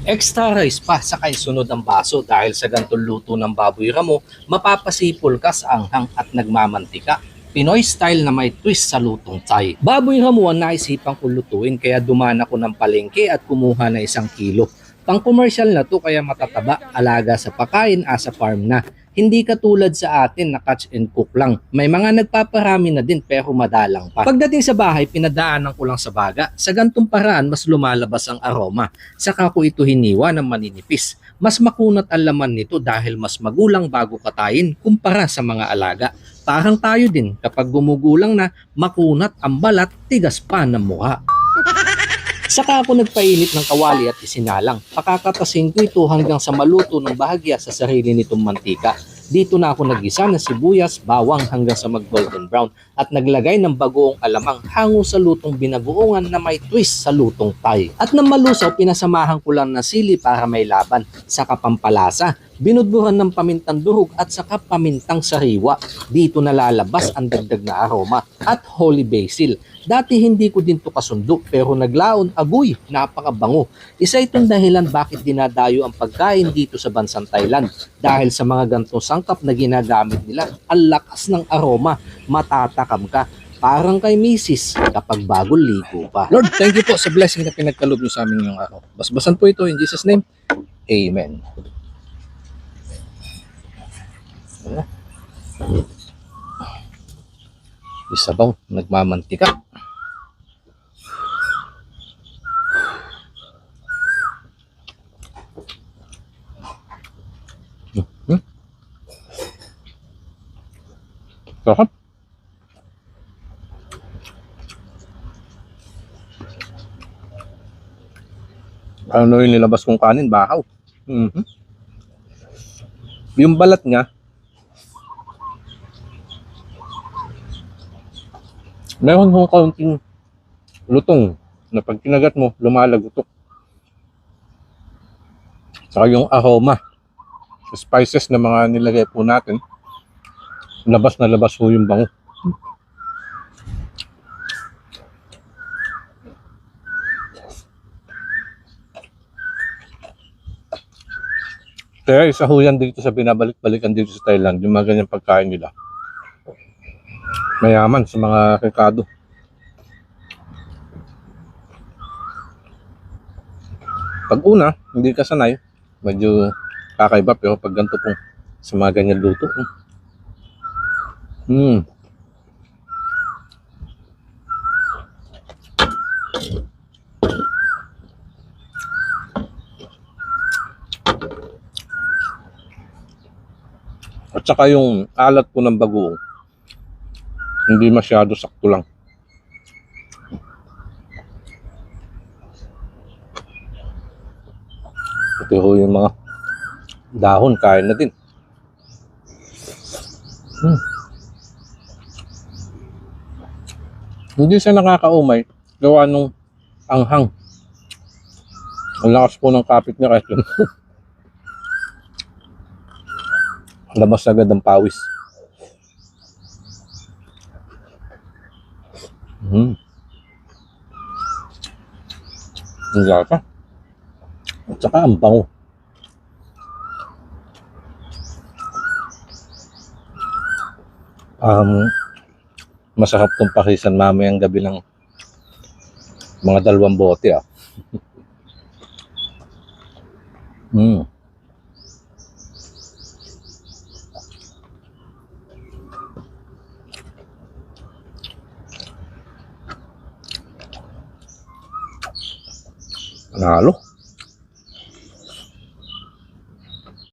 Extra rice pa sa sunod ang baso dahil sa gantong luto ng baboy ramo, mapapasipol ka sa anghang at nagmamantika. Pinoy style na may twist sa lutong Thai. Baboy ramo ang naisipan kong lutuin kaya dumaan ako ng palengke at kumuha na 1 kilo. Pang-commercial na to kaya matataba, alaga sa pakain asa farm na. Hindi katulad sa atin na catch and cook lang. May mga nagpaparami na din pero madalang pa. Pagdating sa bahay, pinadaanan ko lang sa baga. Sa gantong paraan, mas lumalabas ang aroma. Saka ko ito hiniwa ng maninipis. Mas makunat ang laman nito dahil mas magulang bago katayin kumpara sa mga alaga. Parang tayo din, kapag gumugulang na, makunat ang balat, tigas pa ng mukha. Saka ako nagpainit ng kawali at isinalang. Pakakatasin ko ito hanggang sa maluto ng bahagya sa sarili nitong mantika. Dito na ako nagisa ng sibuyas, bawang hanggang sa mag-golden brown at naglagay ng bagoong alamang hango sa lutong binagoongan na may twist sa lutong Thai. At nang malusaw, pinasamahan ko lang ng sili para may laban. Saka pampalasa, binudburan ng pamintang durog at saka pamintang sariwa. Dito nalalabas ang dagdag na aroma at holy basil. Dati hindi ko din to kasundo pero naglaon agoy, napakabango. Isa itong dahilan bakit dinadayo ang pagkain dito sa bansang Thailand. Dahil sa mga gantong sangkap na ginagamit nila, ang lakas ng aroma, matatakam ka. Parang kay Mrs. kapag bagong ligo pa. Lord, thank you po sa blessing na pinagkaloob niyo sa amin ngayong araw. Basbasan po ito in Jesus' name. Amen. Isabaw, nagmamantika. Sarap. Ano yung nilabas kong kanin? Bahaw. Yung balat niya, meron kong kaunting lutong na pag kinagat mo, lumalagutok. Saka yung aroma, spices na mga nilagay po natin, labas na labas po yung bango. Kaya isa ho yan dito sa binabalik-balikan dito sa Thailand, yung mga ganyang pagkain nila. Mayaman sa mga rekado. Pag una, hindi ka sanay, medyo kakaiba, pero pag ganito po sa mga ganyan luto, At saka yung alat po ng bagoong, hindi masyado, sakto lang. Ito ho yung mga dahon, kain na din. Hindi siya nakakaumay, gawa nung anghang. Ang lakas po ng kapit niya kahit yun. Labas agad ang pawis. Ang lasa. At saka ang bango. Masarap tong pakisan mamayang gabi ng mga 2 bote. Nalo.